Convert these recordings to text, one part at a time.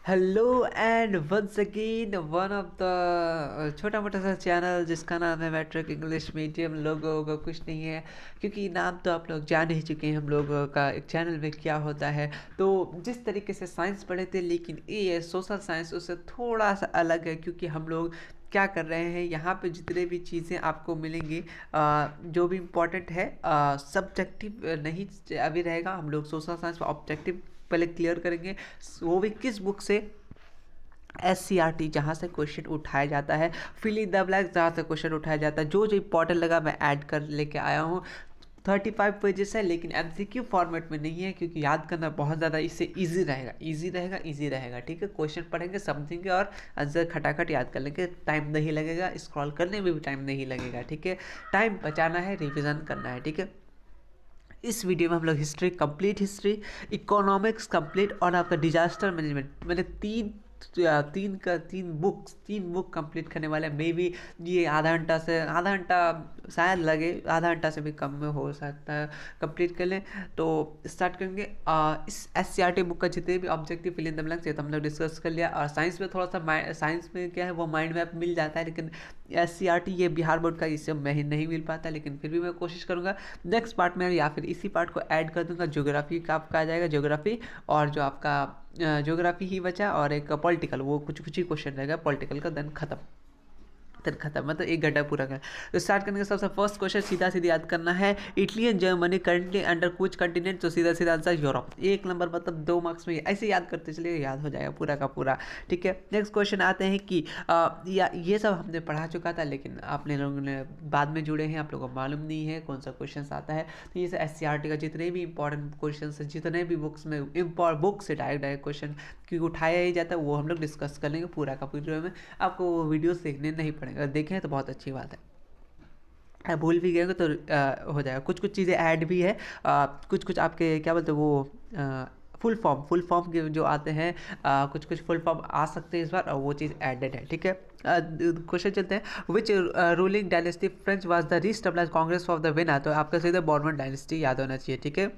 Hello and once again one of the छोटा मोटा सा चैनल जिसका नाम है मैट्रिक इंग्लिश मीडियम। लोगों का कुछ नहीं है क्योंकि नाम तो आप लोग जान ही चुके हैं हम लोगों का एक चैनल में क्या होता है। तो जिस तरीके से साइंस पढ़े थे, लेकिन ये सोशल साइंस उससे थोड़ा सा अलग है क्योंकि हम लोग क्या कर रहे हैं यहाँ पे जितने भी चीज़ें आपको मिलेंगी, जो भी इम्पोर्टेंट है सब्जेक्टिव नहीं अभी रहेगा। हम लोग सोशल साइंस में ऑब्जेक्टिव पहले क्लियर करेंगे, वो भी किस बुक से। SCRT जहाँ से क्वेश्चन उठाया जाता है, फिल इन द ब्लैंक्स जहाँ से क्वेश्चन उठाया जाता है। जो जो इंपॉर्टेंट लगा मैं ऐड कर लेके आया हूँ। 35 पेजेस है लेकिन MCQ फॉर्मेट में नहीं है क्योंकि याद करना बहुत ज़्यादा इससे इजी रहेगा, इजी रहेगा, इजी रहेगा। ठीक है, क्वेश्चन पढ़ेंगे समझेंगे और आंसर खटाखट याद कर लेंगे। टाइम नहीं लगेगा, स्क्रॉल करने में भी टाइम नहीं लगेगा। ठीक है, टाइम बचाना है, रिविज़न करना है। ठीक है, इस वीडियो में हम लोग history, complete history, economics complete और आपका डिजास्टर मैनेजमेंट, मैंने तीन बुक कंप्लीट करने वाले हैं। मे बी ये आधा घंटा शायद लगे, आधा घंटा से भी कम में हो सकता है कंप्लीट कर लें। तो स्टार्ट करेंगे। इस SCRT बुक का जितने भी objective fill in the blanks ये तो हम लोग डिस्कस कर लिया। और साइंस में थोड़ा सा साइंस में क्या है वो माइंड मैप मिल जाता है, लेकिन SCRT ये बिहार बोर्ड का इससे मैं नहीं मिल पाता, लेकिन फिर भी मैं कोशिश करूँगा नेक्स्ट पार्ट में या फिर इसी पार्ट को ऐड कर दूंगा। ज्योग्राफी का आपका आ जाएगा, ज्योग्राफी और जो आपका ज्योग्राफी ही बचा और एक पॉलिटिकल, वो कुछ कुछ ही क्वेश्चन रहेगा पॉलिटिकल का, देन खत्म मतलब 1 घंटा पूरा कर। तो स्टार्ट करने का सबसे फर्स्ट क्वेश्चन सीधा सीधा याद करना है। Italy and Germany currently under कुछ कंटिनेंट, तो सीधा सीधा आंसर यूरोप। 1 नंबर मतलब 2 मार्क्स में ऐसे याद करते चलिए, याद हो जाएगा पूरा का पूरा। ठीक है, नेक्स्ट क्वेश्चन आते हैं कि ये सब हमने पढ़ा चुका था लेकिन आपने लोगों ने बाद में जुड़े हैं, आप लोगों को मालूम नहीं है कौन सा क्वेश्चन आता है। तो ये SCRT का जितने भी इंपॉर्टेंट क्वेश्चन है, जितने भी बुक्स में बुक से डायरेक्ट क्वेश्चन क्योंकि उठाया ही जाता है, वो हम लोग डिस्कस कर लेंगे पूरा का पूरा में। आपको वो वीडियोस देखने नहीं पड़ेगा, देखें तो बहुत अच्छी बात है। भूल भी गए तो हो जाएगा। कुछ कुछ चीज़ें ऐड भी है, कुछ कुछ आपके क्या बोलते हैं वो फुल फॉर्म के जो आते हैं, कुछ कुछ फुल फॉर्म आ सकते हैं इस बार, और वो चीज़ एडेड है। ठीक है, क्वेश्चन चलते हैं। Which ruling dynasty French was the reestablished congress of the winner, तो आपका सीधा बॉर्मन डायनेस्टी याद होना चाहिए। ठीक है,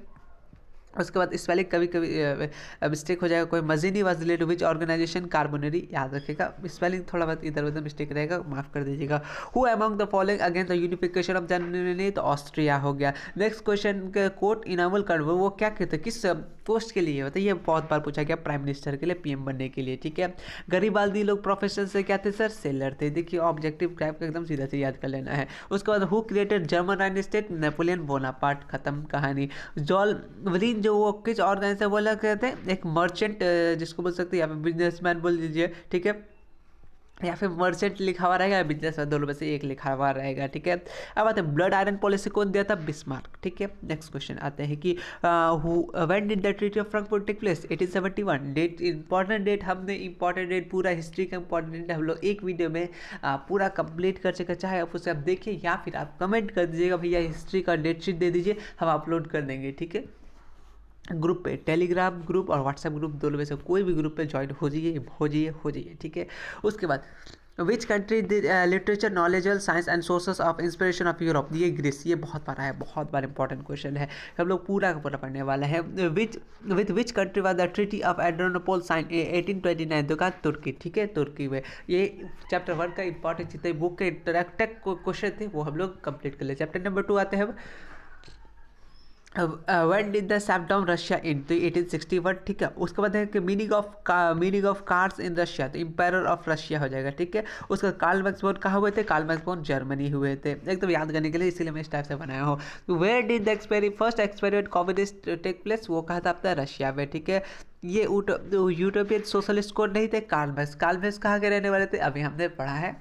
उसके बाद स्पेलिंग कभी कभी मिस्टेक हो जाएगा, कोई Mazzini was related which organisation, Carbonari याद रखेगा। स्पेलिंग थोड़ा बहुत इधर उधर मिस्टेक रहेगा, माफ कर दीजिएगा। Who among the following against the unification of Germany, तो ऑस्ट्रिया हो गया। नेक्स्ट क्वेश्चन के कोर्ट इनामुल कर वो क्या कहते हैं, किस पोस्ट के लिए बताइए, बहुत बार पूछा गया, प्राइम मिनिस्टर के लिए, PM बनने के लिए। ठीक है, गरीबाल्दी लोग प्रोफेशन से क्या थे सर, सेलर थे। देखिए ऑब्जेक्टिव टाइप का एकदम सीधा से याद कर लेना है। उसके बाद who created German Rhine state, Napoleon Bonaparte, खत्म कहानी। जॉल वलीन जो वो किस ऑर्गन से बोला कहते हैं, एक मर्चेंट जिसको बोल सकते हैं, या फिर बिजनेसमैन बोल दीजिए। ठीक है, या फिर मर्चेंट लिखा हुआ रहेगा, बिजनेस में दोनों में से एक लिखा हुआ रहेगा। ठीक है, अब आते हैं ब्लड आयरन पॉलिसी कौन दिया था, बिस्मार्क। ठीक है, नेक्स्ट क्वेश्चन आते हैं कि when did the treaty of Frankfurt take place, 1871। Date important date, हमने इंपॉर्टेंट डेट पूरा हिस्ट्री का इंपॉर्टेंट डेट हम लोग एक वीडियो में पूरा कंप्लीट कर चुके, चाहे आप उसे आप देखिए या फिर आप कमेंट कर दीजिएगा भैया हिस्ट्री का डेट शीट दे दीजिए, हम अपलोड कर देंगे। ठीक है, ग्रुप पे, टेलीग्राम ग्रुप और व्हाट्सएप ग्रुप दोनों में से कोई भी ग्रुप पे ज्वाइन हो जाइए हो जाइए हो जाइए। ठीक है, उसके बाद which country literature knowledge science and sources of inspiration of Europe, ये ग्रीस। ये बहुत बार है, बहुत बार इंपॉर्टेंट क्वेश्चन है, हम लोग पूरा का पूरा पढ़ने वाला है। Which country was the treaty of Adrianople sign 1829, तो कहा तुर्की। ठीक है, तुर्की में। ये चैप्टर 1 का इंपॉर्टेंट जितने बुक के इंटरेक्टेड क्वेश्चन थे वो हम लोग कंप्लीट कर ले। चैप्टर नंबर 2 आते हैं। When did the shut down Russia in, तो 1861। ठीक है, उसके बाद है कि meaning of czars in Russia, तो एम्पायर ऑफ रशिया हो जाएगा। ठीक है, उसका कार्ल मैक्स बोर्न कहाँ हुए थे, कार्ल मैक्स बोर्न जर्मनी हुए थे। एकदम याद करने के लिए इसीलिए मैं इस टाइप से बनाया हूँ। तो where did the first experiment communist take place, वो कहा था अपना रशिया में। ठीक है, ये यूटोपियन सोशलिस्ट कोड नहीं थे, कार्ल मैक्स कहाँ के रहने वाले थे, अभी हमने पढ़ा है,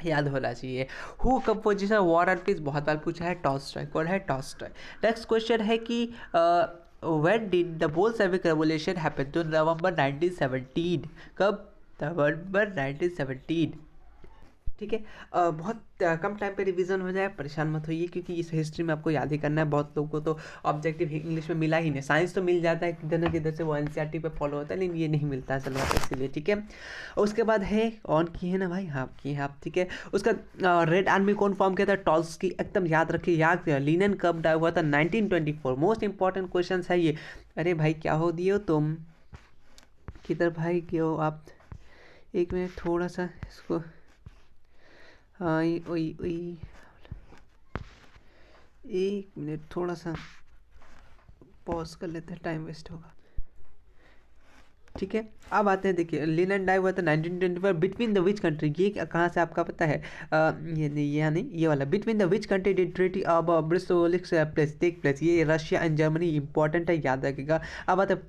याद होना चाहिए। Who composition war and peace, बहुत बार पूछा है, टॉल्स्टॉय। कौन है, टॉल्स्टॉय। नेक्स्ट क्वेश्चन है कि when did the Bolshevik revolution happen, तो नवंबर 1917। कब, नवंबर 1917। ठीक है, बहुत कम टाइम पे रिवीजन हो जाए, परेशान मत होइए क्योंकि इस हिस्ट्री में आपको याद ही करना है। बहुत लोगों को तो ऑब्जेक्टिव इंग्लिश में मिला ही नहीं, साइंस तो मिल जाता है किधर ना किधर से, वो NCERT पे फॉलो होता है, लेकिन ये नहीं मिलता है सलवा पे, इसीलिए। ठीक है, उसके बाद है ऑन की है ना भाई, हाँ की है आप। ठीक है, उसका रेड आर्मी कौन फॉर्म किया था, टॉल्स्की। एकदम याद रखिए, याद किया। लीनिन कब डाई हुआ था, 1924। मोस्ट इंपॉर्टेंट क्वेश्चन है ये। अरे भाई क्या हो दिए हो तुम, किधर भाई क्यों हो आप? एक मिनट थोड़ा सा इसको, हाँ ओई ओई, एक मिनट थोड़ा सा पॉज कर लेते हैं, टाइम वेस्ट होगा। ठीक है, अब आते हैं, देखिए लिन एंड डाई हुआ था 1924, बिटवीन द विच कंट्री, ये कहाँ से आपका पता है? ये नहीं, ये नहीं, ये वाला, between the which country did treaty of Brest Litovsk place take place, ये रशिया एंड जर्मनी, इंपॉर्टेंट है, याद रखिएगा। अब आता है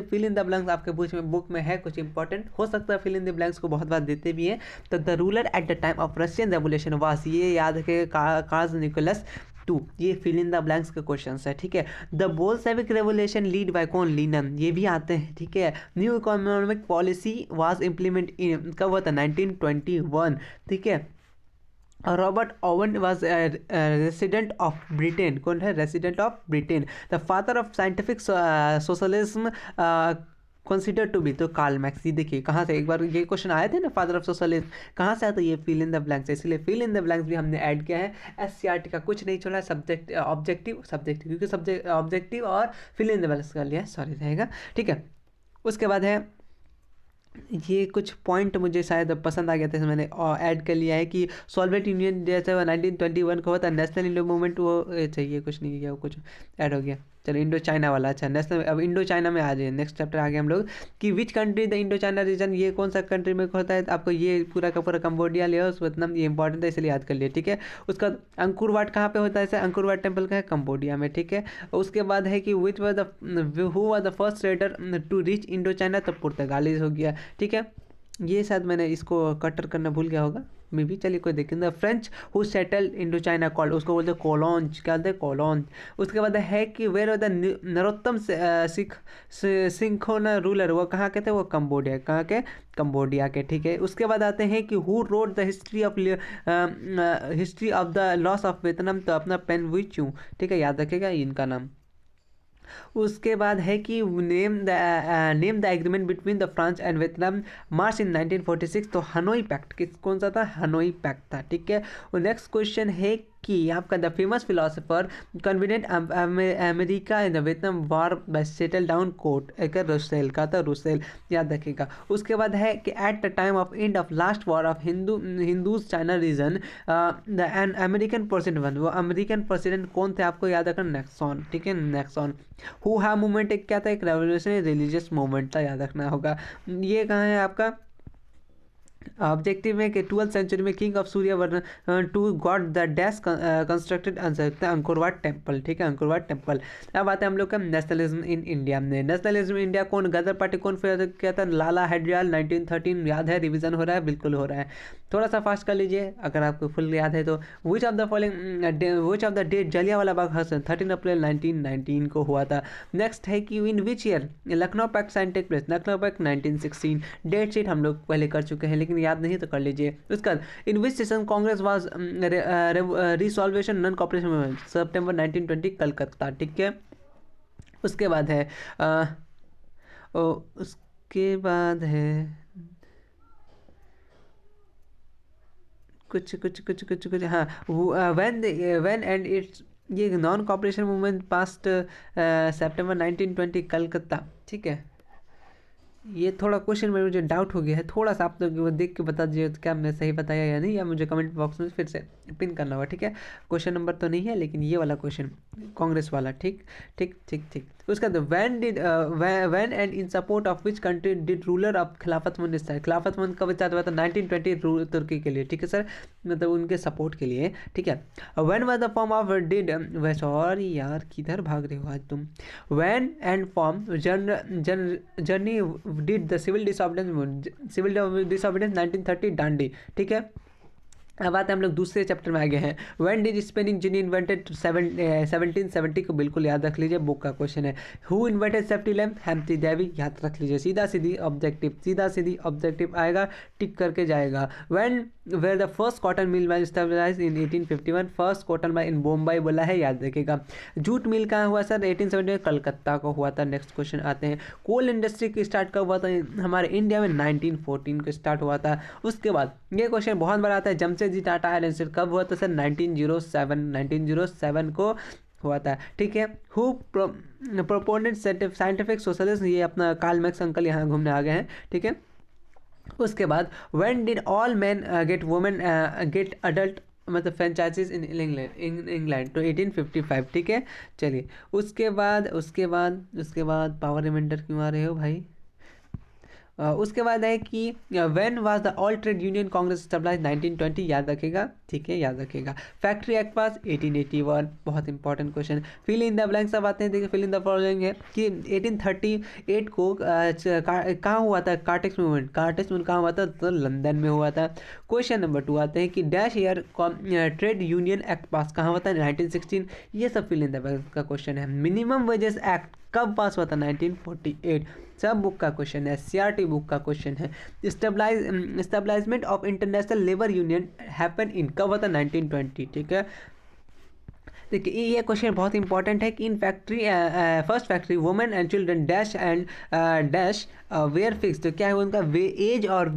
फिल इन द ब्लैंक्स, आपके बुक में है कुछ इंपॉर्टेंट, हो सकता है फिल इन द ब्लैंक्स को बहुत बार देते भी हैं। तो the ruler eight the time of Russian revolution was, ये याद रखिएगा, कार्ल निकोलस टू, ये फिल इन द ब्लैंक्स के क्वेश्चन है। ठीक है, the Bolshevik revolution lead by कौन? लीनिन, ये भी आते हैं। ठीक है, new economic policy was implement in, कब हुआ था? 1921। ठीक है, Robert oven was resident of Britain, कौन है? Resident of Britain. The father of scientific socialism consider to be, तो कार्ल मैक्स। ये देखिए कहाँ से, एक बार ये क्वेश्चन आए थे ना, फादर ऑफ सोशलिज्म कहाँ से आता है? ये फिल इन द ब्लैंक्स, इसलिए फिल इन द ब्लैंक्स भी हमने ऐड किया है। एससीईआरटी का कुछ नहीं छोड़ा, सब्जेक्ट ऑब्जेक्टिव क्योंकि सब्जेक्ट ऑब्जेक्टिव और फिल इन द ब्लैंक्स का लिया, सॉरी रहेगा। ठीक है, उसके बाद है, ये कुछ पॉइंट मुझे शायद पसंद आ गया था, मैंने ऐड कर लिया है कि सोवियत यूनियन जैसे 1921 को होता नेशनल इंडो मूवमेंट, वो चाहिए कुछ नहीं किया, वो कुछ ऐड हो गया। चलो इंडो चाइना वाला, अच्छा नेशनल, अब इंडो चाइना में आ जाए, नेक्स्ट चैप्टर आ गया हम लोग कि which country the Indo China region, ये कौन सा कंट्री में होता है? आपको ये पूरा का पूरा कंबोडिया, लेओस, वियतनाम, ये इंपॉर्टेंट है इसलिए याद कर लिया। ठीक है, उसका अंकुर वाट कहाँ पे होता है? ऐसे अंकुर वाट टेम्पल का है कंबोडिया में। ठीक है, उसके बाद है कि which was the who was the first raider to reach Indo China, तो पुर्तगालीज हो गया। ठीक है, ये शायद मैंने इसको कटर करना भूल गया होगा मे भी, चलिए कोई दिक्कत नहीं। French who settled Indo China called, उसको बोलते हैं कोलॉन्ज, क्या बोलते हैं? कोलॉन्ज। उसके बाद है कि वेयर द नरोत्तम सिंघोना रूलर, वो कहाँ के थे? वो कंबोडिया, कहाँ के? कंबोडिया के। ठीक है, उसके बाद आते हैं कि who wrote the history of the loss of Vietnam, तो अपना पेन विचू। ठीक है, याद रखेगा इनका नाम। उसके बाद है कि name the agreement between the France and Vietnam March in 1946, तो हनोई पैक्ट, किस कौन सा था? हनोई पैक्ट था। ठीक है, और नेक्स्ट क्वेश्चन है कि आपका the famous philosopher convenient America in the Vietnam war by settle down court, एक रुसेल का था, रुसेल, याद रखिएगा। उसके बाद है कि at the time of end of last war of Hindus China region the an American president one, वो अमेरिकन प्रेसिडेंट कौन थे? आपको याद रखना, नेक्सॉन। ठीक है, नेक्सॉन। हु हा मूवमेंट एक क्या था? एक रेवोल्यूशनरी रिलीजियस मूवमेंट था, याद रखना होगा। ये कहाँ है आपका? ऑब्जेक्टिव में कि 12th सेंचुरी में king of Suryavarman to god the dash constructed Angkor Wat temple. ठीक है, अंकुरवाट टेम्पल। अब आते हैं हम लोग का नेशनलिज्म इन इंडिया में। नेशनलिज्म इंडिया कौन? गदर पार्टी कौन किया था? लाला हरदयाल, 1913, याद है? रिवीजन हो रहा है, बिल्कुल हो रहा है, थोड़ा सा फास्ट कर लीजिए अगर आपको फुल याद है तो। Which of the following which of the date Jallianwala Bagh हसन 13 अप्रैल 1919 को हुआ था। नेक्स्ट है कि in which year Lucknow pact sign take place, Lucknow pact 1916। Date sheet हम लोग पहले कर चुके हैं, लेकिन याद नहीं तो कर लीजिए। उसके बाद in which session congress was resolution non cooperation movement, सितंबर 1920, कलकत्ता। ठीक है, उसके बाद है उसके बाद है कुछ हाँ, व्हेन एंड इट्स, ये नॉन कॉपरेशन मूवमेंट पास्ट सितंबर 1920, कलकत्ता। ठीक है, ये थोड़ा क्वेश्चन में मुझे डाउट हो गया है, थोड़ा सा आप लोग देख के बता दीजिए तो क्या मैं सही बताया या नहीं, या मुझे कमेंट बॉक्स में फिर से पिन करना होगा। ठीक है, क्वेश्चन नंबर तो नहीं है लेकिन ये वाला क्वेश्चन कांग्रेस वाला। ठीक ठीक ठीक ठीक। उसका तो when and in support of which country did ruler of खिलाफत मंद स्टार्ट, खिलाफत मंद कब स्टार्ट हुआ था? 1920, तुर्की के लिए। ठीक है सर, मतलब उनके सपोर्ट के लिए। ठीक है, when was the form of did, sorry यार किधर भाग रहे हो आज तुम? When and form journey did the civil disobedience 1930, Dandi. ठीक है, अब आते हैं हम लोग दूसरे चैप्टर में आ गए हैं। When did spinning jenny invented? 1770 को, बिल्कुल याद रख लीजिए, बुक का क्वेश्चन है। Who invented safety lamp? Humphry Davy, याद रख लीजिए। सीधा सीधी ऑब्जेक्टिव आएगा, टिक करके जाएगा। When were the first cotton mill was established in 1851, first cotton mill in Bombay बोला है, याद रखिएगा। जूट मिल कहाँ हुआ सर? 1870 कलकत्ता को हुआ था। नेक्स्ट क्वेश्चन आते हैं, कोल इंडस्ट्री की स्टार्ट कब हुआ था हमारे इंडिया में? 1914 को स्टार्ट हुआ था। उसके बाद ये क्वेश्चन बहुत बड़ा आता है, जमशेदजी टाटा आयल इंस्टीट्यूट कब हुआ था सर? 1907 को हुआ था, ठीक है। हु प्रोपोनेंट साइंटिफिक सोशलिस्ट, ये अपना कार्ल मार्क्स अंकल यहाँ घूमने आ गए हैं, ठीक है। उसके बाद when did all man get women get adult मतलब फ्रेंचाइजीज इन इंग्लैंड तो 1855, ठीक है। चलिए उसके बाद पावर रिमाइंडर क्यों आ रहे हो भाई। उसके बाद है कि when was the all trade union congress stabilize 1920, याद रखेगा, ठीक है, याद रखेगा। फैक्ट्री एक्ट पास 1881, बहुत important question. Fill in the blanks अब आते हैं, देखिए फिल इन द फॉलोइंग है कि 1838 को कहाँ हुआ था कार्टेक्स मूवमेंट कहाँ हुआ था, तो लंदन में हुआ था। क्वेश्चन नंबर 2 आते हैं कि dash year trade union act पास कहाँ हुआ था, 1916, ये सब फिल इन द ब्लैंक्स का क्वेश्चन है। मिनिमम वेजेस एक्ट कब पास हुआ था, 1948, सब बुक का क्वेश्चन है, सीआरटी बुक का क्वेश्चन है। Establishment of international labour union happen in कब हुआ था, 1920, ठीक है। देखिए ये क्वेश्चन बहुत इंपॉर्टेंट है कि in factory first factory women and children dash and dash were fix, तो क्या है उनका एज और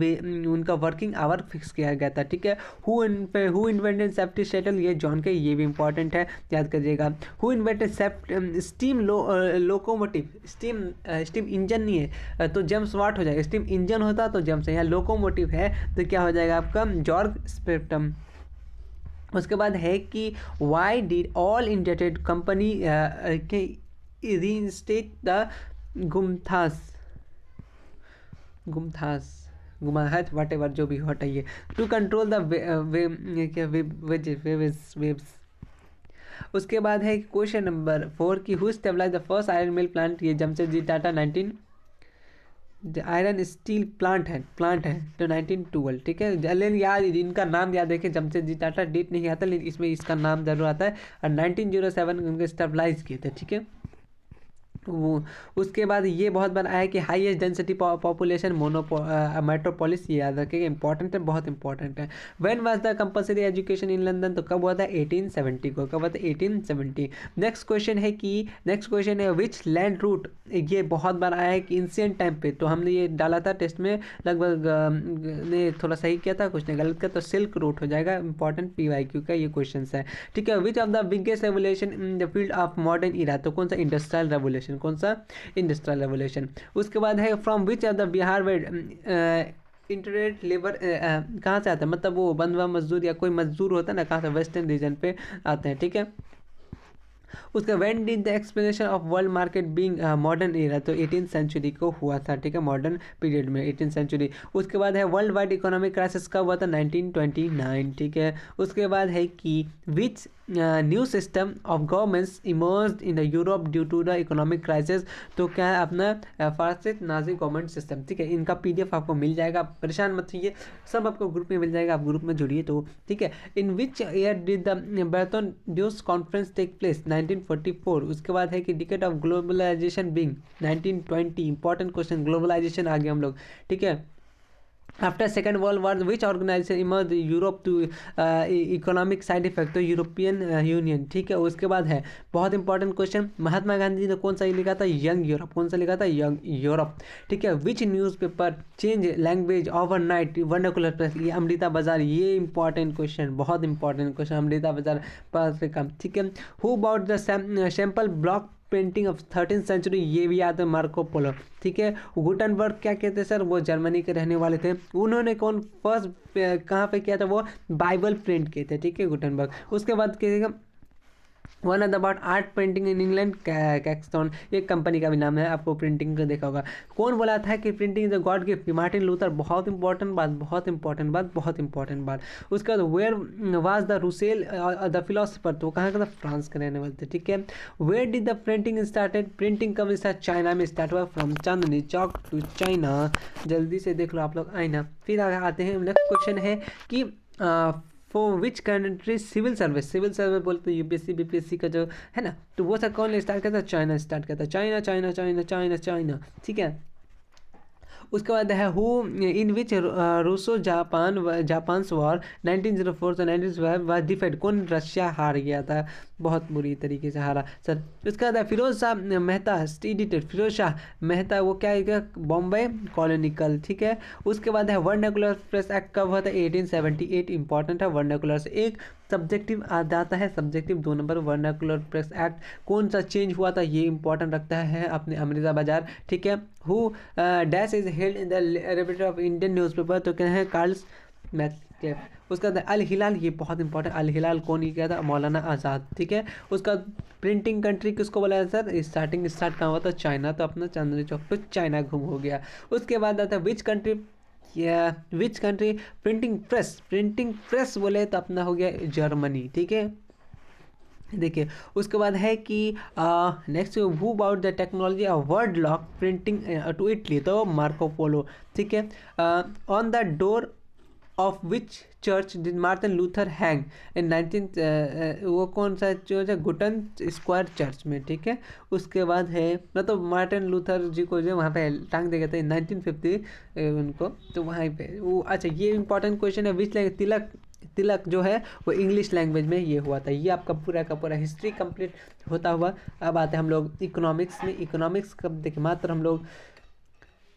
उनका वर्किंग आवर फिक्स किया गया था, ठीक है। हु इन्वेंटेड सेफ्टी शटल, ये जॉन के, ये भी इंपॉर्टेंट है, याद करिएगा। Who invented steam locomotive, steam engine नहीं है तो जेम्स वाट हो जाएगा, स्टीम इंजन होता तो जेम्स है, यहाँ लोकोमोटिव है तो क्या हो जाएगा आपका जॉर्ज स्पेक्ट्रम। उसके बाद है कि वाई डिड ऑल इंडियटेड कंपनी के रीइंस्टेट द गुमाहत वट एवर जो भी हटाइए, टू कंट्रोल द वेव्स। उसके बाद है क्वेश्चन नंबर 4 की who establish the first iron mill plant, ये Jamshedji Tata 19 iron steel plant है तो 1912, ठीक है। लेकिन यार इनका नाम याद रखें, जमशेदजी टाटा, डेट नहीं आता लेकिन इसमें इसका नाम जरूर आता है, और 1907 उनके स्टेबलाइज किए थे, ठीक है। वो उसके बाद ये बहुत बार आया कि हाईएस्ट डेंसिटी पॉपुलेशन मेट्रोपोलिस, ये याद रखिएगा, इंपॉर्टेंट है, बहुत इंपॉर्टेंट है। When was the compulsory education in London, तो कब हुआ था, 1870 को, कब हुआ था, 1870। नेक्स्ट क्वेश्चन है विच लैंड रूट, ये बहुत बार आया है कि इंसियंट टाइम पे, तो हमने ये डाला था टेस्ट में, लगभग ने थोड़ा सही किया था, कुछ ने गलत किया, तो सिल्क रूट हो जाएगा, इंपॉर्टेंट PYQ का ये क्वेश्चन है, ठीक है। विच of the biggest revolution in the field of modern era, तो कौन सा, इंडस्ट्रियल रेवोल्यूशन, कौन सा, इंडस्ट्रियल रेवोल्यूशन। उसके बाद है from which of the Bihar wade internet labour कहाँ से आता है, मतलब वो बंधुआ मजदूर या कोई मजदूर होता है ना, कहाँ से, वेस्टर्न रीजन पे आते हैं, ठीक है। उसका when did the explanation of world market being modern era, तो 18th सेंचुरी को हुआ था, ठीक है, मॉडर्न पीरियड में 18th सेंचुरी। उसके बाद है वर्ल्ड वाइड इकोनॉमिक क्राइसिस कब हुआ था, 1929, ठीक है। उसके बाद है कि which new system of governments emerged in the Europe due to the economic crisis, तो क्या है अपना फारसित नाजी गवर्नमेंट सिस्टम, ठीक है। इनका PDF आपको मिल जाएगा, आप परेशान मत होइए, सब आपको ग्रुप में मिल जाएगा, आप ग्रुप में जुड़िए तो, ठीक है। In which year did the Bretton Woods conference take place, 1944। उसके बाद है कि decade of globalisation being, 1920, important question, globalisation आ गया हम लोग, ठीक है। After second world war which organisation emerge Europe to economic side effect, तो यूरोपियन यूनियन, ठीक है। उसके बाद है बहुत इंपॉर्टेंट क्वेश्चन, महात्मा गांधी ने कौन सा लिखा था, यंग यूरोप, कौन सा लिखा था, यंग यूरोप, ठीक है। Which newspaper change language overnight, vernacular press, ये अमृता बाजार, ये इंपॉर्टेंट क्वेश्चन, बहुत इंपॉर्टेंट क्वेश्चन, अमृता बाजार पत्रिका, ठीक है। Who about the sample block painting of 13th century, ये भी याद है, मार्को पोलो, ठीक है। गुटनबर्ग क्या कहते हैं सर, वो जर्मनी के रहने वाले थे, उन्होंने कौन फर्स्ट कहाँ पे किया था, वो बाइबल प्रिंट किए थे, ठीक है, गुटनबर्ग। उसके बाद कहिएगा one of the about art painting in England, Caxton, ये कंपनी का भी नाम है, आपको प्रिंटिंग का देखा होगा। कौन बोला था कि printing is the God gift, Martin Luther, बहुत इंपॉर्टेंट बात, बहुत इंपॉर्टेंट बात, बहुत इंपॉर्टेंट बात। उसके बाद where was the Russell the philosopher, तो कहाँ का था, फ्रांस के रहने वाले थे, ठीक है। Where did the printing started, printing कब स्टार्ट, चाइना में स्टार्ट हुआ, from Chandni Chowk to China, जल्दी से देख लो आप लोग, आईना। फिर आते हैं, नेक्स्ट क्वेश्चन है कि for which country civil service बोलते हैं, UPSC BPSC का जो है ना, तो वो सब कौन स्टार्ट करता है, चाइना स्टार्ट करता है, चाइना, ठीक है। उसके बाद है who in which Russo Japan war 1904 से 1905 वाज डिफाइड, कौन रशिया हार गया था, बहुत बुरी तरीके से हारा सर। उसके बाद फिरोज शाह मेहता एडिटेड, फिरोज शाह मेहता वो क्या है, बॉम्बे कॉलोनिकल, ठीक है। उसके बाद है वर्नाकुलर प्रेस एक्ट कब हुआ था, 1878, इंपॉर्टेंट है वर्नाकुलर से। एक सब्जेक्टिव आ जाता है, subjective 2 number, vernacular press act कौन सा चेंज हुआ था ये इंपॉर्टेंट रखता है अपने अमृता बाजार, ठीक है। Who dash is held in the repeater of Indian newspaper, तो क्या है कार्ल्स मैकक्लेफ। उसका अल हिलाल, ये बहुत इंपॉर्टेंट, अल हिलाल कौन ही किया था, मौलाना आज़ाद, ठीक है। उसका प्रिंटिंग कंट्री किसको बोला है सर, स्टार्ट कहाँ हुआ था, चाइना, तो अपना चांदनी चौक पे चाइना घूम हो गया। उसके बाद आता है विच कंट्री प्रिंटिंग प्रेस बोले तो अपना हो गया जर्मनी, ठीक है। देखिए उसके बाद है कि next who about the technology of word lock printing to Italy, तो मार्को पोलो, ठीक है। On the door of which church did Martin Luther hang in 19 वो कौन सा चर्च है, गुटन स्क्वायर चर्च में, ठीक है। उसके बाद है मतलब मार्टिन लूथर जी को जो वहाँ पे टांग दिया गया था 1950 उनको, तो वहाँ पे वो, अच्छा ये इंपॉर्टेंट क्वेश्चन है, विच तिलक तिलक जो है वो इंग्लिश लैंग्वेज में ये हुआ था। ये आपका पूरा का पूरा हिस्ट्री कंप्लीट होता हुआ। अब आते हैं हम लोग इकोनॉमिक्स में। इकोनॉमिक्स कब देखिए मात्र हम लोग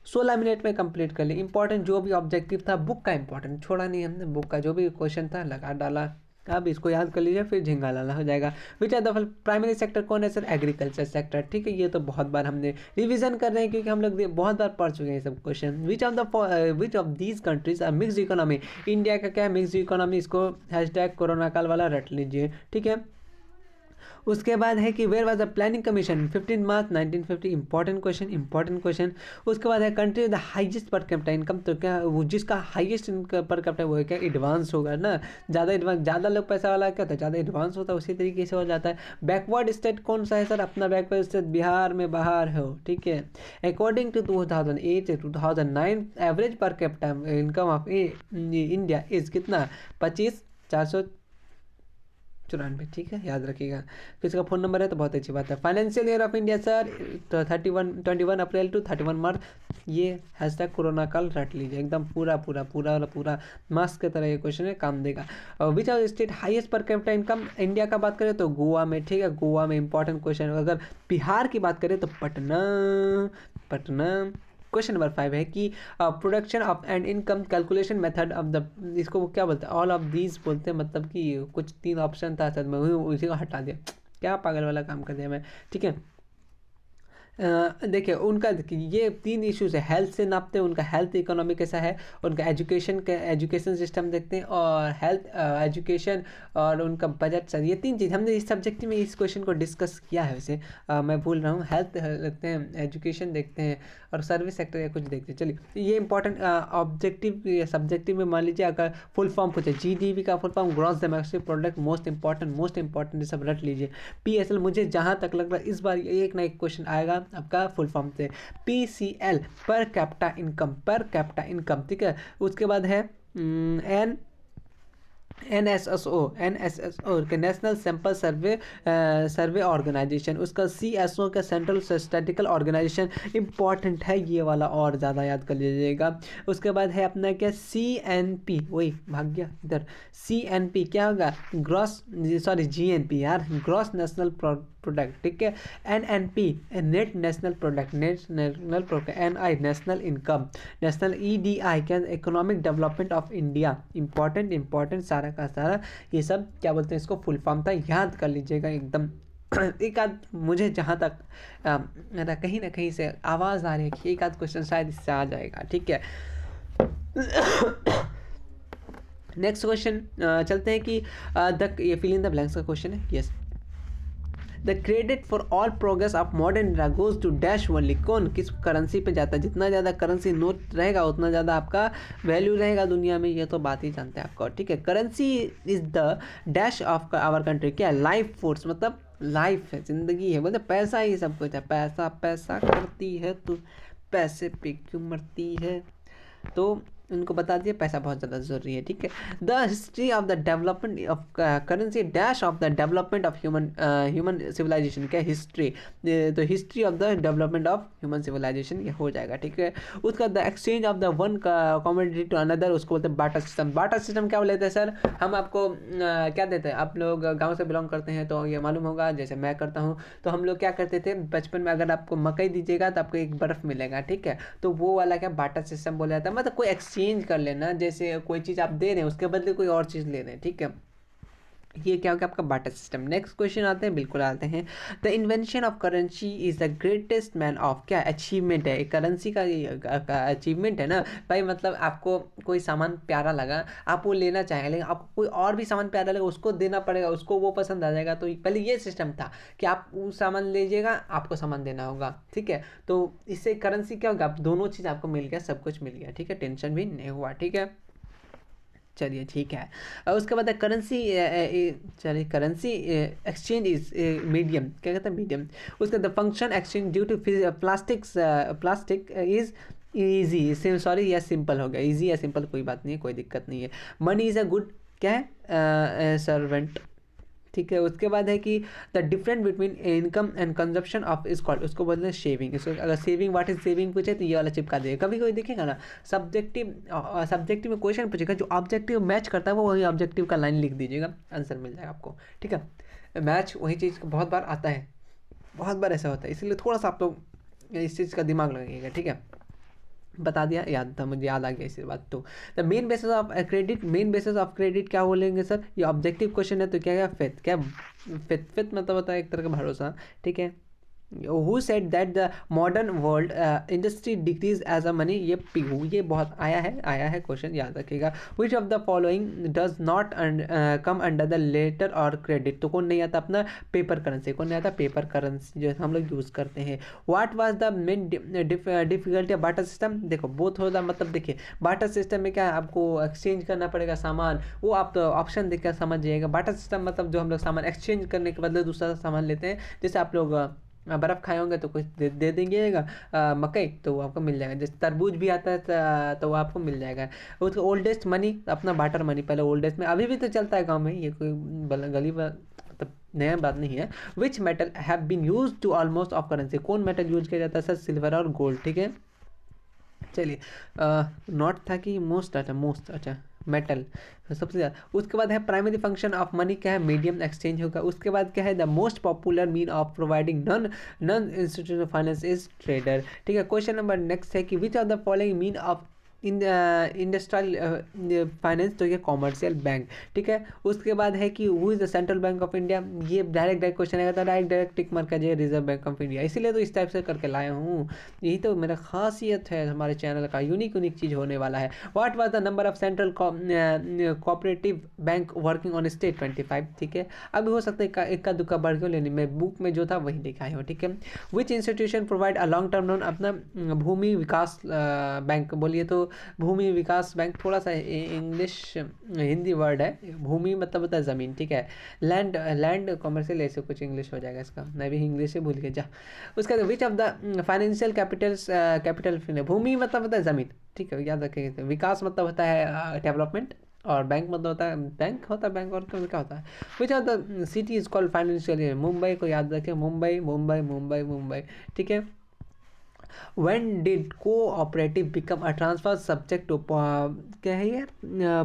16 मिनट में कंप्लीट कर लिए। इंपॉर्टेंट जो भी ऑब्जेक्टिव था बुक का, इंपॉर्टेंट छोड़ा नहीं हमने, बुक का जो भी क्वेश्चन था लगा डाला। अब इसको याद कर लीजिए फिर झिंगा लाना हो जाएगा। Which are the primary sector कौन है सर, एग्रीकल्चर सेक्टर, ठीक है। ये तो बहुत बार हमने रिवीजन कर रहे हैं क्योंकि हम लोग बहुत बार पढ़ चुके हैं सब question. Which of these countries are mixed economy, India का क्या है मिक्स्ड इकोनॉमी, इसको हैशटैग कोरोना काल वाला रट लीजिए, ठीक है। उसके बाद है कि where was the planning commission, 15 March 1950, important question. उसके बाद है country the highest per capita income, तो क्या वो जिसका हाईएस्ट पर कैपिटा वो है क्या, एडवांस होगा ना, ज़्यादा लोग पैसा वाला क्या होता है, ज़्यादा एडवांस होता है, उसी तरीके से हो जाता है। बैकवर्ड स्टेट कौन सा है सर, अपना बैकवर्ड स्टेट बिहार में बाहर हो, ठीक है। अकॉर्डिंग टू 2008 से 2009 एवरेज पर capita income of India is कितना, 25,494, ठीक है, याद रखिएगा। किसी का फ़ोन नंबर है तो बहुत अच्छी बात है। Financial year of India sir, तो 21 अप्रैल टू 31 मार्च, ये हैशटैग कोरोना काल रट लीजिए एकदम पूरा मास्क की तरह ये क्वेश्चन है, काम देगा। Which are state highest per capita income India का बात करें तो गोवा में, ठीक है, गोवा में इंपॉर्टेंट क्वेश्चन। अगर बिहार की बात करें तो पटना। क्वेश्चन नंबर 5 है कि production of and income calculation method of the, इसको क्या बोलते हैं, ऑल ऑफ दीज बोलते हैं, मतलब कि कुछ 3 ऑप्शन था सर, मैं उसी को हटा दिया, क्या पागल वाला काम कर दिया मैं, ठीक है। देखिए उनका ये 3 इश्यूज है, हेल्थ से नापते हैं, उनका हेल्थ इकोनॉमी कैसा है, उनका एजुकेशन सिस्टम देखते हैं, और हेल्थ एजुकेशन और उनका बजट सर, ये 3 चीज़ हमने इस सब्जेक्ट में इस क्वेश्चन को डिस्कस किया है। वैसे मैं भूल रहा हूँ, हेल्थ देखते हैं, एजुकेशन देखते हैं और सर्विस सेक्टर या कुछ देखते हैं। चलिए ये इंपॉर्टेंट ऑब्जेक्टिव या सब्जेक्टिव में मान लीजिए अगर फुल फॉर्म पूछे, GDP का full form gross domestic product, most important ये सब रट लीजिए। PSL मुझे जहाँ तक लग रहा है इस बार एक ना एक क्वेश्चन आएगा आपका फुल फॉर्म से। PCL पर कैपिटा इनकम, ठीक है। उसके बाद है NSSO के नेशनल सैंपल सर्वे ऑर्गेनाइजेशन, उसका CSO का सेंट्रल स्टैटिस्टिकल ऑर्गेनाइजेशन, इंपॉर्टेंट है ये वाला और ज़्यादा याद कर लीजिएगा। उसके बाद है अपना क्या, CNP, वही भाग गया इधर, CNP क्या होगा, GNP यार, ग्रॉस नेशनल प्रोडक्ट, ठीक है। NNP net national product, NI national income, national EDI क्या, economic development of India, important सारा का सारा ये सब क्या बोलते हैं इसको फुल फॉर्म था, याद कर लीजिएगा एकदम। एक आध मुझे जहाँ तक मेरा कहीं ना कहीं से आवाज़ आ रही है कि एक आध क्वेश्चन शायद इससे आ जाएगा, ठीक है। नेक्स्ट क्वेश्चन चलते हैं कि ये फिल इन द ब्लैंक्स का क्वेश्चन है। Yes, the credit for all progress of modern India goes to dash only, कौन किस करेंसी पे जाता है, जितना ज़्यादा करेंसी नोट रहेगा उतना ज़्यादा आपका वैल्यू रहेगा दुनिया में, ये तो बात ही जानते हैं आपको, ठीक है। Currency is the dash of our country, क्या लाइफ फोर्स, मतलब लाइफ है, जिंदगी है, मतलब पैसा ही सब कुछ है, पैसा करती है तो पैसे पे क्यों मरती है, तो उनको बता दिए पैसा बहुत ज़्यादा ज़रूरी है, ठीक है। The history of the development of currency dash of the development of human civilisation, क्या हिस्ट्री, तो history of the development of human civilisation ये हो जाएगा, ठीक है। उसका the exchange of the one commodity to another, उसको बोलते हैं बार्टर सिस्टम। बार्टर सिस्टम क्या बोलते हैं सर, हम आपको क्या देते हैं, आप लोग गाँव से बिलोंग करते हैं तो ये मालूम होगा, जैसे मैं करता हूँ, तो हम लोग क्या करते थे बचपन में, अगर आपको मकई दीजिएगा तो आपको एक बर्फ़ मिलेगा, ठीक है। तो वो वाला क्या बार्टर सिस्टम बोला जाता है, मतलब कोई एक्सचेंज कर लेना, जैसे कोई चीज़ आप दे रहे हैं उसके बदले कोई और चीज़ ले रहे हैं, ठीक है। ये क्या हो गया आपका बार्टर सिस्टम। नेक्स्ट क्वेश्चन आते हैं, बिल्कुल आते हैं। The invention of currency is the greatest man of, क्या अचीवमेंट है, करेंसी का अचीवमेंट है ना भाई, मतलब आपको कोई सामान प्यारा लगा, आप वो लेना चाहेंगे, लेकिन आपको कोई और भी सामान प्यारा लगा, उसको देना पड़ेगा, उसको वो पसंद आ जाएगा। तो पहले ये सिस्टम था कि आप वो सामान लीजिएगा, आपको सामान देना होगा, ठीक है। तो इससे करेंसी क्या होगा, आप दोनों चीज़ आपको मिल गया, सब कुछ मिल गया, ठीक है, टेंशन भी नहीं हुआ, ठीक है। चलिए ठीक है। और उसके बाद करेंसी, चलिए करेंसी एक्सचेंज इज मीडियम, क्या कहते हैं मीडियम। उसका the function exchange due to plastic is easy, sorry यह सिंपल हो गया, ईजी या सिंपल कोई बात नहीं है, कोई दिक्कत नहीं है। मनी इज़ अ गुड, क्या है, सर्वेंट, ठीक है। उसके बाद है कि the difference between income and consumption of is called, उसको बोलते हैं शेविंग। इसको अगर सेविंग व्हाट इज सेविंग पूछे तो ये वाला चिपका देगा। कभी कोई देखेगा ना सब्जेक्टिव में क्वेश्चन पूछेगा, जो ऑब्जेक्टिव मैच करता है वो वही ऑब्जेक्टिव का लाइन लिख दीजिएगा, आंसर मिल जाएगा आपको, ठीक है। मैच वही चीज़ बहुत बार आता है, बहुत बार ऐसा होता है, इसलिए थोड़ा सा आप लोग इस चीज़ का दिमाग लगाइएगा, ठीक है। बता दिया, याद था, मुझे याद आ गया इसी बात। तो the main basis of credit, main basis of credit क्या बोलेंगे सर, ये ऑब्जेक्टिव क्वेश्चन है तो क्या फेथ, क्या फेथ मतलब होता है एक तरह का भरोसा, ठीक है। Who said that the modern world industry decrees as a money, ये पीहू, ये बहुत आया है क्वेश्चन, याद रखिएगा। Which of the following does not come under the letter और क्रेडिट, तो कौन नहीं आता अपना पेपर करेंसी, कौन नहीं आता पेपर करेंसी जो हम लोग यूज़ करते हैं। What was the main difficulty of barter system, देखो बोथ होता, मतलब देखिए बार्टर सिस्टम में क्या है, आपको एक्सचेंज करना पड़ेगा सामान, वो आप तो ऑप्शन देखकर समझ जाइएगा। बार्टर सिस्टम मतलब जो हम लोग सामान एक्सचेंज करने के बदले दूसरा सामान लेते हैं, जैसे आप लोग बर्फ़ खाए होंगे तो कुछ दे देंगेगा, मकई तो वो आपको मिल जाएगा, जैसे तरबूज भी आता है तो वो आपको मिल जाएगा। उसका ओल्डेस्ट मनी अपना बार्टर मनी, पहले ओल्डेस्ट में, अभी भी तो चलता है गाँव में, ये कोई गली मतलब नया बात नहीं है। Which metal have been use to almost of currency, कौन मेटल यूज किया जाता है सर, सिल्वर और गोल्ड, ठीक है। चलिए नॉट था कि मोस्ट, अच्छा मेटल सबसे ज़्यादा। उसके बाद है प्राइमरी फंक्शन ऑफ मनी, क्या है मीडियम एक्सचेंज होगा। उसके बाद क्या है the most popular mean of providing non institutional finance is trader, ठीक है। क्वेश्चन नंबर नेक्स्ट है कि विच of the following mean of industrial finance, तो ये कॉमर्शियल बैंक, ठीक है। उसके बाद है कि who is the central bank of India, ये डायरेक्ट क्वेश्चन आएगा तो डायरेक्ट टिक मार कीजिए, रिजर्व बैंक ऑफ इंडिया, इसीलिए तो इस टाइप से करके लाया हूँ, यही तो मेरा खासियत है हमारे चैनल का, यूनिक चीज़ होने वाला है। What was the number of central cooperative bank working on state, 25, ठीक है। अब हो सकता है इक्का दुक्का बढ़ क्यों लेनी, मैं बुक में जो था वही दिखाया हूँ, ठीक है। विच institution provide a long term loan, अपना भूमि विकास बैंक, बोलिए तो भूमि विकास बैंक, थोड़ा सा इंग्लिश हिंदी वर्ड है, भूमि मतलब होता है ज़मीन, ठीक है। लैंड कॉमर्शियल ऐसे कुछ इंग्लिश हो जाएगा इसका, मैं भी इंग्लिश से भूल गया जा। उसका which of the financial capital, भूमि मतलब होता है ज़मीन, ठीक है, याद रखिएगा। विकास मतलब होता है डेवलपमेंट, और बैंक मतलब होता है बैंक और क्या होता है। विच of the city is called financial, Mumbai को याद रखें, मुंबई, ठीक है। When did cooperative become a transfer subject to क्या है यार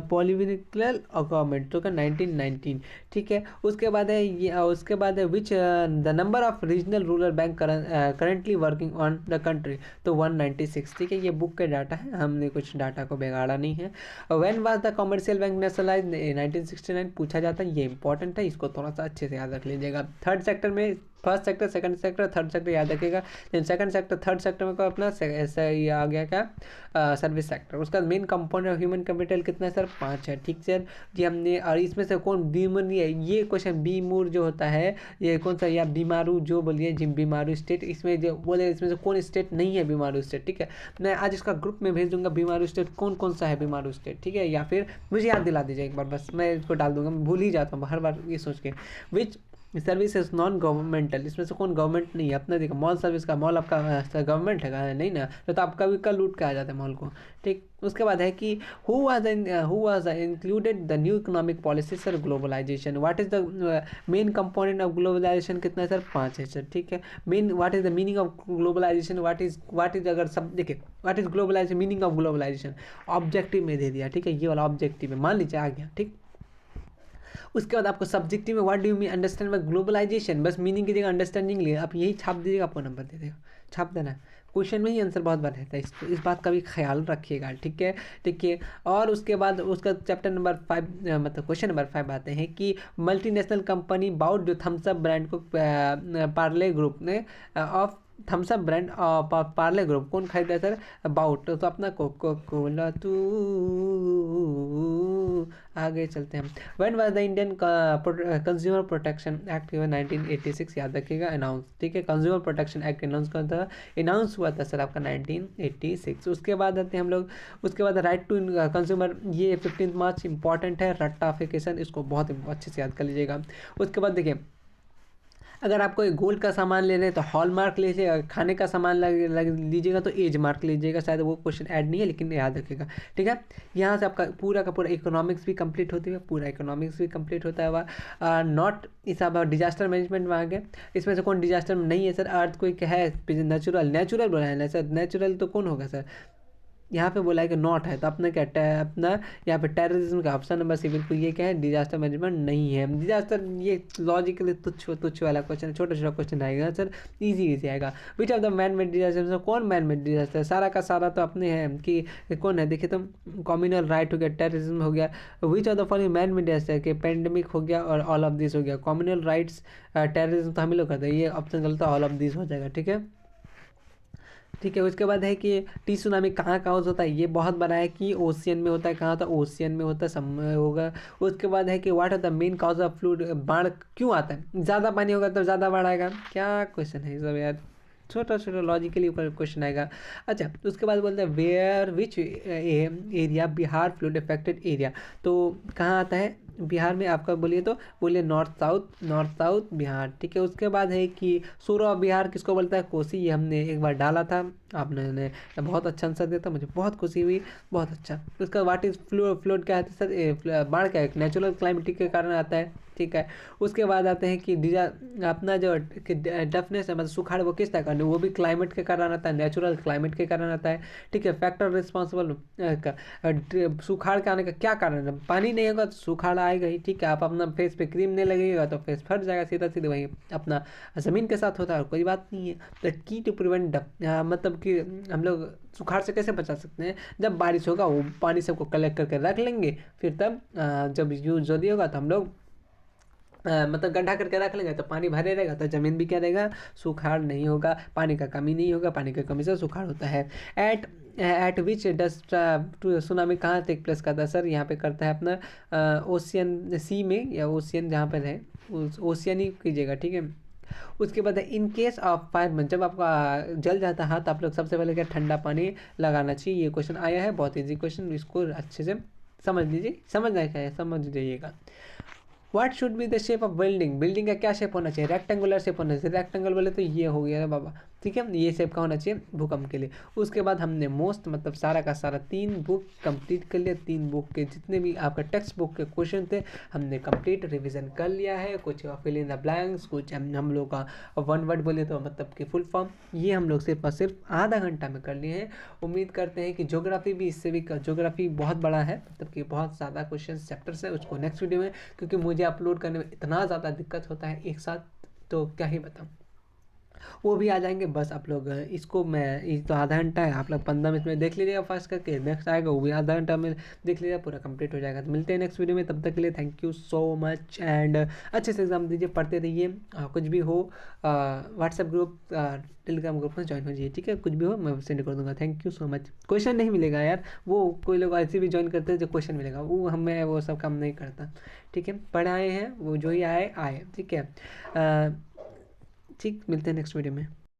पॉलिटिकल गवर्नमेंट, तो क्या 1919, ठीक है। उसके बाद है which the number of regional rural bank currently working on the country, तो 196, ठीक है। ये बुक के डाटा है, हमने कुछ डाटा को बिगाड़ा नहीं है। When was the commercial bank nationalise, 1969 पूछा जाता है, ये इंपॉर्टेंट है, इसको थोड़ा सा अच्छे से याद रख लीजिएगा। थर्ड सेक्टर में first sector, second sector, third sector याद रखिएगा। सेकंड सेक्टर थर्ड सेक्टर में को अपना ऐसा ये आ गया क्या सर्विस सेक्टर। उसका main component of human capital कितना है सर, 5 है, ठीक सर जी। हमने और इसमें से कौन बीमूर नहीं है, ये क्वेश्चन बीमूर जो होता है ये कौन सा, या बीमारू जो बोलिए जिम बीमारू स्टेट, इसमें जो बोले इसमें से कौन स्टेट नहीं है बीमारू स्टेट, ठीक है। मैं आज इसका ग्रुप में भेज दूंगा बीमारू स्टेट कौन सा है बीमारू स्टेट, ठीक है। या फिर मुझे याद दिला दीजिए एक बार, बस मैं इसको डाल दूंगा, मैं भूल ही जाता हूँ हर बार ये सोच के। विच सर्विस इज नॉन गवर्नमेंटल, इसमें से कौन गवर्नमेंट नहीं है अपना। देखो मॉल सर्विस का, मॉल आपका गवर्नमेंट है नहीं ना, तो आपका भी कल लूट के आ जाता है मॉल को, ठीक। उसके बाद है कि who was included the new economic policy sir globalisation, what is the main component of globalisation, कितना है सर 5 है सर, ठीक है। Main what is the meaning of globalisation, what is अगर सब देखिए what is globalisation, meaning of globalisation objective में दे दिया, ठीक है, ये वाला ऑब्जेक्टिव में मान लीजिए आ गया, ठीक। उसके बाद आपको सब्जेक्टिव में what do you mean understand by globalisation, बस मीनिंग की जगह अंडरस्टैंडिंग लिए आप यही छाप दीजिएगा, आपको नंबर दे देगा, छाप देना है। क्वेश्चन में ही आंसर बहुत बार रहता है, इसको इस बात का भी ख्याल रखिएगा, ठीक है, ठीक है। और उसके बाद उसका चैप्टर नंबर 5 मतलब क्वेश्चन नंबर 5 आते हैं कि मल्टीनेशनल कंपनी बाउट जो थम्सअप ब्रांड को पार्ले ग्रुप ने of Thums Up brand Parle group कौन खरीदा है सर, बाउट, तो अपना कोको कोला तू। आगे चलते हैं। When was the Indian consumer protection act 1986, याद रखिएगा, अनाउंस, ठीक है, कंज्यूमर प्रोटेक्शन एक्ट अनाउंस हुआ था सर आपका 1986। उसके बाद आते हैं हम लोग, उसके बाद राइट टू कंज्यूमर, ये 15 मार्च इंपॉर्टेंट है, रट्टाफिकेशन, इसको बहुत अच्छे से याद कर लीजिएगा। उसके बाद देखिए अगर आप कोई गोल्ड का सामान ले रहे हैं तो हॉलमार्क लीजिएगा, खाने का सामान लीजिएगा तो एज मार्क लीजिएगा, शायद वो क्वेश्चन ऐड नहीं है लेकिन याद रखिएगा, ठीक है। यहाँ से आपका पूरा का पूरा इकोनॉमिक्स भी कंप्लीट होती है, पूरा इकोनॉमिक्स भी कंप्लीट होता है वह नॉट इस अब डिजास्टर मैनेजमेंट में आ गए। इसमें से कौन डिजास्टर नहीं है सर, अर्थ कोई है, नेचुरल बोला है ना सर, नेचुरल तो कौन होगा सर, यहाँ पे बोला है कि नॉट है, तो अपना क्या अपना यहाँ पे टेररिज्म का ऑप्शन नंबर सी, बिल्कुल ये क्या है, डिजास्टर मैनेजमेंट नहीं है। डिजास्टर ये लॉजिकली तुच्छ वाला क्वेश्चन, छोटा छोटा क्वेश्चन आएगा सर, इजी आएगा। विच of the man made disaster, कौन मैन मेड डिजास्टर, सारा का सारा तो अपने हैं कि कौन है, देखिए तो कम्युनल राइट हो गया, टेररिज्म हो गया। विच of the following man made disaster के पेंडेमिक हो गया और ऑल ऑफ दिस हो गया, कम्युनल राइट्स टेररिज्म तो हम ही लोग करते हैं, ये ऑप्शन गलत है, ऑल ऑफ दिस हो जाएगा, ठीक है, ठीक है। उसके बाद है कि टी सुनामी कहाँ होता है, ये बहुत बड़ा है कि ओशियन में होता है, कहाँ होता है, ओशियन में होता है, समय होगा। उसके बाद है कि what are the main cause of flood, बाढ़ क्यों आता है, ज़्यादा पानी होगा तो ज़्यादा बाढ़ आएगा, क्या क्वेश्चन है सब यार, छोटा छोटा लॉजिकली क्वेश्चन आएगा। अच्छा उसके बाद बोलते हैं where which area Bihar flood affected area, तो कहाँ आता है बिहार में, आपका बोलिए तो बोलिए नॉर्थ साउथ बिहार, ठीक है। उसके बाद है कि सूर्य ऑफ बिहार किसको बोलता है, कोसी, ये हमने एक बार डाला था, आपने बहुत अच्छा आंसर दिया था, मुझे बहुत खुशी हुई, बहुत अच्छा। उसका व्हाट इज फ्लूड क्या है सर, बाढ़ क्या है, नेचुरल क्लाइमेटिक के कारण आता है, ठीक है। उसके बाद आते हैं कि अपना जो डफनेस है मतलब सुखाड़ वो किस तरह का, वो भी क्लाइमेट के कारण आता है, नेचुरल क्लाइमेट के कारण आता है, ठीक है। फैक्टर रिस्पॉन्सिबल सुखाड़ के आने का क्या कारण है, पानी नहीं होगा तो सुखाड़ आएगा ही, ठीक है। आप अपना फेस पे क्रीम नहीं लगेगा तो फेस फट जाएगा, सीधा सीधे वही अपना ज़मीन के साथ होता है, कोई बात नहीं है। तो की टू प्रिवेंट मतलब कि हम लोग सुखाड़ से कैसे बचा सकते हैं, जब बारिश होगा वो पानी सबको कलेक्ट करके रख लेंगे, फिर तब जब यूज जल्दी होगा तो हम लोग मतलब गड्ढा करके रख लेंगे तो पानी भरे रहेगा, तो ज़मीन भी क्या रहेगा, सुखाड़ नहीं होगा, पानी का कमी नहीं होगा, पानी की कमी से सुखाड़ होता है। एट विच डस्ट सुनामी कहाँ टेक प्लेस करता है सर, यहाँ पे करता है अपना ओशियन सी में, या ओशियन जहाँ पर है उस ओशियन ही कीजिएगा, ठीक है। उसके बाद इन केस ऑफ फायर में जब आपका जल जाता है तो आप लोग सबसे पहले क्या ठंडा पानी लगाना चाहिए, ये क्वेश्चन आया है, बहुत ईजी क्वेश्चन, इसको अच्छे से समझ लीजिए, समझना क्या है समझ जाइएगा। What should be the shape of building का क्या शेप होना चाहिए, रेक्टेंगुलर शेप होना चाहिए, रेक्टेंगल बोले तो ये हो गया बाबा, ठीक है, ये शेप का होना चाहिए भूकंप के लिए। उसके बाद हमने मोस्ट मतलब सारा का सारा 3 बुक कंप्लीट कर लिया, 3 बुक के जितने भी आपका टेक्स्ट बुक के क्वेश्चन थे हमने कंप्लीट रिवीजन कर लिया है, कुछ फिल इन द ब्लैंक्स, कुछ हम लोग का 1 वर्ड बोले तो मतलब कि फुल फॉर्म, ये हम लोग सिर्फ और सिर्फ आधा घंटा में कर लिए हैं। उम्मीद करते हैं कि ज्योग्राफी भी इससे भी, ज्योग्राफी बहुत बड़ा है, मतलब कि बहुत ज़्यादा क्वेश्चन चैप्टर्स है, उसको नेक्स्ट वीडियो में, क्योंकि मुझे अपलोड करने में इतना ज़्यादा दिक्कत होता है एक साथ, तो क्या ही बताऊँ, वो भी आ जाएंगे। बस आप लोग इसको मैं तो आधा घंटा है, आप लोग 15 मिनट में देख लीजिएगा फास्ट करके, नेक्स्ट आएगा वो भी आधा घंटा में देख लीजिएगा, पूरा कंप्लीट हो जाएगा। तो मिलते हैं नेक्स्ट वीडियो में, तब तक के लिए thank you so much and अच्छे से एग्जाम दीजिए, पढ़ते रहिए, कुछ भी हो व्हाट्सएप ग्रुप टेलीग्राम ग्रुप में ज्वाइन हो जाइए, ठीक है, कुछ भी हो मैं सेंड कर दूंगा। Thank you so much. Question नहीं मिलेगा यार, वो कोई लोग ऐसे भी ज्वाइन करते हैं जो क्वेश्चन मिलेगा, वो हमें वो सब काम नहीं करता, ठीक है, पढ़ाए हैं वो जो ही आए, ठीक है, ठीक, मिलते हैं नेक्स्ट वीडियो में।